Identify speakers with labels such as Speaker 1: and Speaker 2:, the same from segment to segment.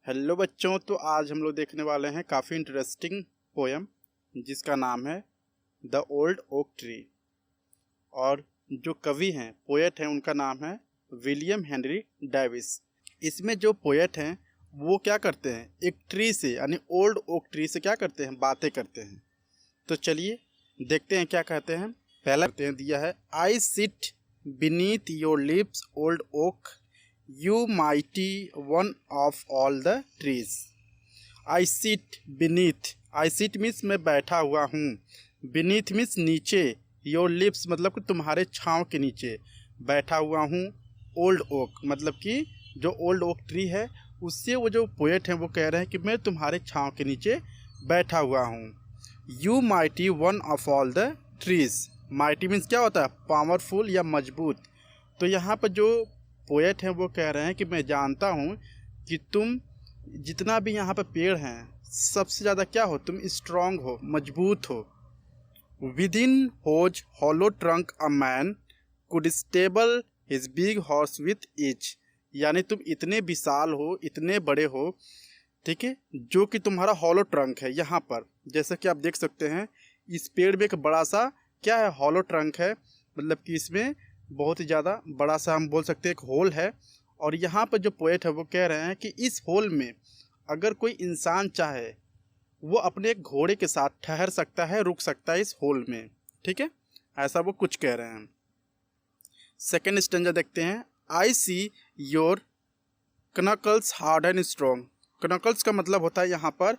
Speaker 1: Hello बच्चों, तो आज हम लोग देखने वाले हैं काफ़ी इंटरेस्टिंग पोयम जिसका नाम है द ओल्ड ओक ट्री। और जो कवि हैं, पोएट हैं, उनका नाम है विलियम हेनरी डेविस। इसमें जो पोएट हैं वो क्या करते हैं, एक ट्री से यानी ओल्ड ओक ट्री से क्या करते हैं, बातें करते हैं। तो चलिए देखते हैं क्या कहते हैं। पहला कहते हैं दिया है, I sit beneath your lips old oak, You mighty one of all the trees. I sit beneath. I sit means मैं बैठा हुआ हूँ। Beneath means नीचे। Your lips मतलब कि तुम्हारे छाँव के नीचे बैठा हुआ हूँ। Old oak मतलब कि जो old oak tree है उससे वो जो पोएट हैं वो कह रहे हैं कि मैं तुम्हारे छाँव के नीचे बैठा हुआ हूँ। You mighty one of all the trees. Mighty means क्या होता है, पावरफुल या मजबूत। तो यहाँ पर जो पोएट हैं वो कह रहे हैं कि मैं जानता हूँ कि तुम जितना भी यहाँ पर पेड़ हैं सबसे ज़्यादा क्या हो, तुम स्ट्रांग हो, मजबूत हो। Within whose hollow trunk a man could stable his big horse with each, यानी तुम इतने विशाल हो, इतने बड़े हो, ठीक है, जो कि तुम्हारा हॉलो ट्रंक है। यहाँ पर जैसा कि आप देख सकते हैं इस पेड़ में एक बड़ा सा क्या है, हॉलो ट्रंक है, मतलब कि इसमें बहुत ही ज़्यादा बड़ा सा हम बोल सकते हैं एक होल है। और यहाँ पर जो पोएट है वो कह रहे हैं कि इस होल में अगर कोई इंसान चाहे वो अपने एक घोड़े के साथ ठहर सकता है, रुक सकता है इस होल में, ठीक है, ऐसा वो कुछ कह रहे हैं। सेकेंड स्टेंजा देखते हैं, I see your knuckles hard and strong. Knuckles का मतलब होता है यहाँ पर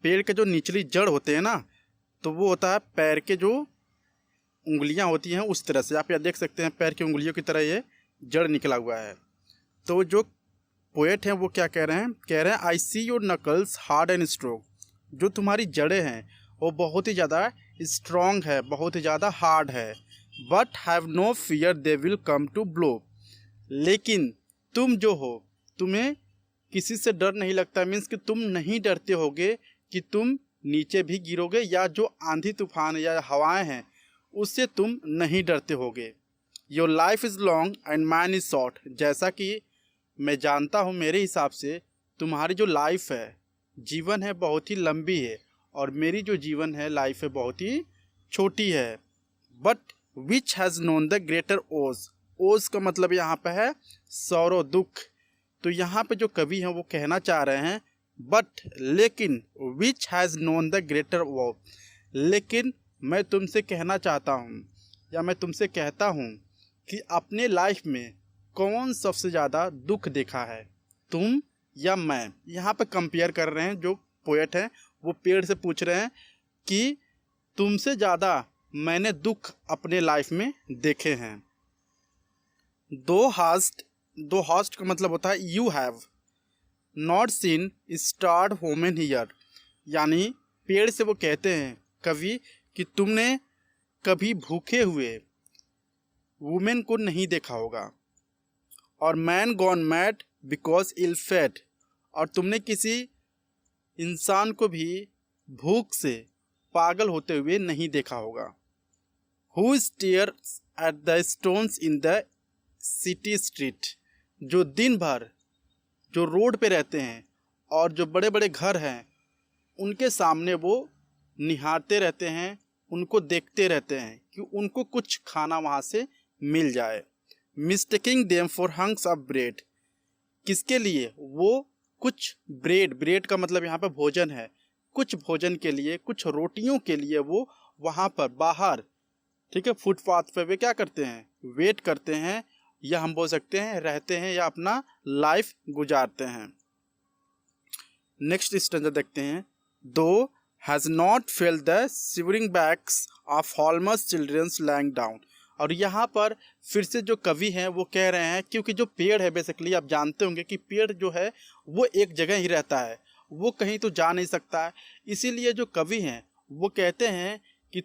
Speaker 1: पेड़ के जो निचली जड़ होते हैं ना, तो वो होता है पैर के जो उंगलियां होती हैं उस तरह से। आप यहाँ देख सकते हैं पैर की उंगलियों की तरह ये जड़ निकला हुआ है। तो जो पोएट हैं वो क्या कह रहे हैं, I see your knuckles hard and strong. जो तुम्हारी जड़ें हैं वो बहुत ही ज़्यादा स्ट्रॉन्ग है, बहुत ही ज़्यादा हार्ड है। But have no fear they will come to blow. लेकिन तुम जो हो, तुम्हें किसी से डर नहीं लगता, मीन्स कि तुम नहीं डरते होगे कि तुम नीचे भी गिरोगे, या जो आंधी तूफान या हवाएं हैं उससे तुम नहीं डरते होगे। Your life is long and man is short. जैसा कि मैं जानता हूँ, मेरे हिसाब से तुम्हारी जो लाइफ है, जीवन है, बहुत ही लंबी है, और मेरी जो जीवन है, लाइफ है, बहुत ही छोटी है। But which has known the greater ओज। ओज का मतलब यहाँ पे है सौरो, दुख। तो यहाँ पे जो कवि हैं वो कहना चाह रहे हैं बट लेकिन, which has known the greater वो, लेकिन मैं तुमसे कहना चाहता हूँ या मैं तुमसे कहता हूँ कि अपने लाइफ में कौन सबसे ज़्यादा दुख देखा है, तुम या मैं। यहाँ पे कंपेयर कर रहे हैं, जो पोएट हैं वो पेड़ से पूछ रहे हैं कि तुमसे ज़्यादा मैंने दुख अपने लाइफ में देखे हैं। दो हास्ट का मतलब होता है you have not seen starred women here, यानी पेड़ से वो कहते हैं कवि कि तुमने कभी भूखे हुए वुमेन को नहीं देखा होगा। और man gone mad because ill fed, और तुमने किसी इंसान को भी भूख से पागल होते हुए नहीं देखा होगा। Who stairs at the stones in the city street, जो दिन भर जो रोड पे रहते हैं और जो बड़े बड़े घर हैं उनके सामने वो निहारते रहते हैं, उनको देखते रहते हैं कि उनको कुछ खाना वहाँ से मिल जाए। Mistaking them for hunks of bread, किसके लिए, वो कुछ ब्रेड का मतलब यहाँ पर भोजन है, कुछ भोजन के लिए, कुछ रोटियों के लिए वो वहाँ पर बाहर, ठीक है, फुटपाथ पे वे क्या करते हैं, वेट करते हैं, या हम बोल सकते हैं रहते हैं, या अपना लाइफ गुजारते हैं। नेक्स्ट स्टेंजा देखते हैं, दो has not felt the shivering backs of Holmes children's lying down। और यहाँ पर फिर से जो कवि हैं वो कह रहे हैं, क्योंकि जो पेड़ है बेसिकली आप जानते होंगे कि पेड़ जो है वो एक जगह ही रहता है, वो कहीं तो जा नहीं सकता है। इसीलिए जो कवि हैं वो कहते हैं कि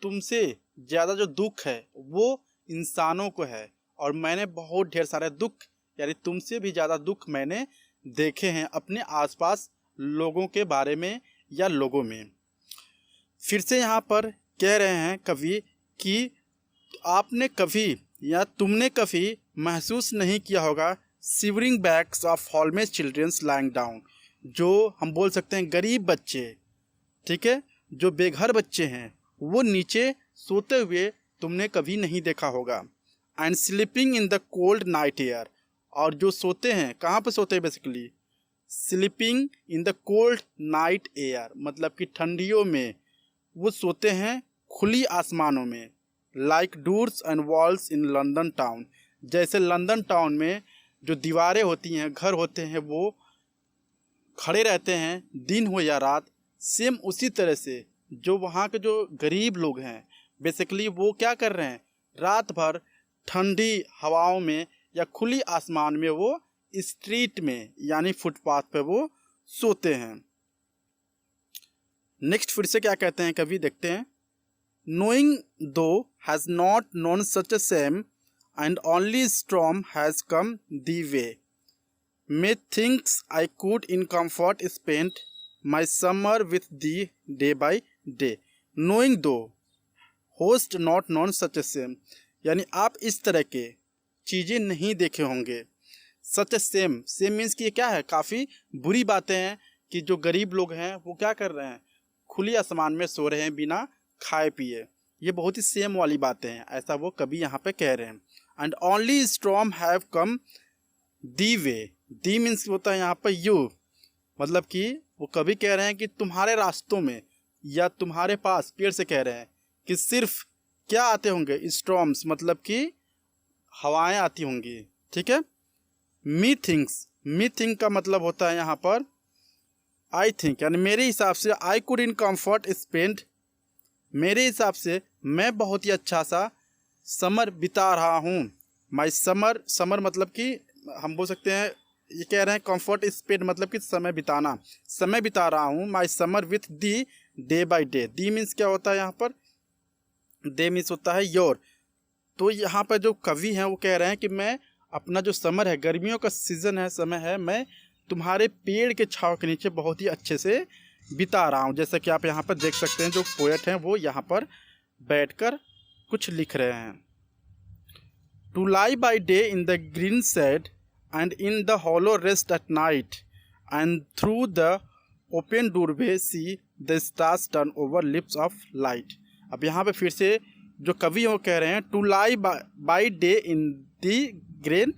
Speaker 1: तुमसे ज़्यादा जो दुख है वो इंसानों को है, और मैंने बहुत ढेर सारे दुख, यानी तुमसे भी ज़्यादा दुख मैंने देखे हैं अपने आसपास लोगों के बारे में या लोगों में। फिर से यहाँ पर कह रहे हैं कवि कि आपने कभी या तुमने कभी महसूस नहीं किया होगा शिवरिंग बैक्स ऑफ हॉलमेस चिल्ड्रंस लाइंग डाउन, जो हम बोल सकते हैं गरीब बच्चे, ठीक है, जो बेघर बच्चे हैं, वो नीचे सोते हुए तुमने कभी नहीं देखा होगा। And sleeping in the cold night air, और जो सोते हैं कहाँ पे सोते हैं basically, sleeping in the cold night air, मतलब कि ठंडियों में वो सोते हैं खुली आसमानों में। Like doors and walls in London town, जैसे लंदन टाउन में जो दीवारें होती हैं, घर होते हैं, वो खड़े रहते हैं दिन हो या रात। सेम उसी तरह से जो वहाँ के जो गरीब लोग हैं बेसिकली वो क्या कर रहे हैं, रात भर ठंडी हवाओं में या खुली आसमान में वो स्ट्रीट में यानी फुटपाथ पे वो सोते हैं। नेक्स्ट फिर से क्या कहते हैं कवि, देखते हैं। नोइंग दो has not known such a same and only storm has come the way, methinks I could in comfort spend my summer with thee day by day, knowing thou host not known such a same, यानी आप इस तरह के चीज़ें नहीं देखे होंगे। सच same, same means कि ये क्या है, काफ़ी बुरी बातें हैं कि जो गरीब लोग हैं वो क्या कर रहे हैं, खुली आसमान में सो रहे हैं बिना खाए पिए। ये बहुत ही सेम वाली बातें हैं, ऐसा वो कभी यहाँ पे कह रहे हैं। And only storm have come the way, the means होता है यहाँ पर यू, मतलब कि वो कभी कह रहे हैं कि तुम्हारे रास्तों में या तुम्हारे पास, पेड़ से कह रहे हैं कि सिर्फ क्या आते होंगे, स्टॉर्म्स, मतलब कि हवाएं आती होंगी, ठीक है। मी थिंक्स, मी थिंक का मतलब होता है यहाँ पर आई थिंक, यानी मेरे हिसाब से। I could in comfort spend, मेरे हिसाब से मैं बहुत ही अच्छा सा समर बिता रहा हूँ। माई समर, समर मतलब कि हम बोल सकते हैं, ये कह रहे हैं कंफर्ट स्पेंड मतलब कि समय बिताना, समय बिता रहा हूँ। My summer with the day by day, the means क्या होता है यहाँ पर, दे मीन्स होता है योर। तो यहाँ पर जो कवि हैं वो कह रहे हैं कि मैं अपना जो समर है, गर्मियों का सीज़न है, समय है, मैं तुम्हारे पेड़ के छाँव के नीचे बहुत ही अच्छे से बिता रहा हूँ। जैसा कि आप यहाँ पर देख सकते हैं, जो पोएट हैं वो यहाँ पर बैठकर कुछ लिख रहे हैं। To lie by day in the green shade and in the hollow rest at night, and through the open doorway see the stars turn over lips of light। अब यहाँ पे फिर से जो कवि वो कह रहे हैं to lie by day in the green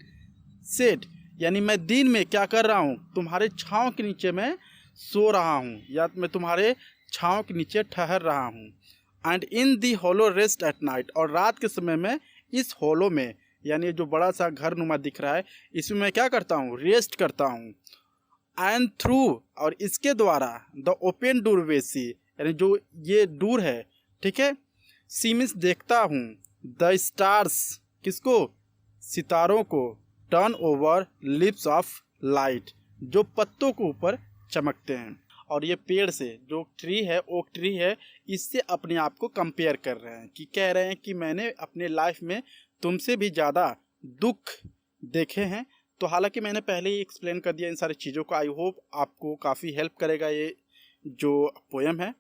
Speaker 1: shade, यानी मैं दिन में क्या कर रहा हूँ, तुम्हारे छाँव के नीचे मैं सो रहा हूँ या मैं तुम्हारे छाँव के नीचे ठहर रहा हूँ। And in the hollow rest at night, और रात के समय में इस हॉलो में, यानी जो बड़ा सा घर नुमा दिख रहा है, इसमें मैं क्या करता हूँ, रेस्ट करता हूँ। एंड थ्रू, और इसके द्वारा, द ओपन डोरवे सी, यानी जो ये डोर है, ठीक है, सी मीन्स देखता हूँ, द स्टार्स, किसको, सितारों को, turn over lips of light, जो पत्तों के ऊपर चमकते हैं। और ये पेड़ से, जो ट्री है, ओक ट्री है, इससे अपने आप को कंपेयर कर रहे हैं, कि कह रहे हैं कि मैंने अपने लाइफ में तुमसे भी ज़्यादा दुख देखे हैं। तो हालांकि मैंने पहले ही एक्सप्लेन कर दिया इन सारी चीज़ों को। आई होप आपको काफ़ी हेल्प करेगा ये जो पोएम है।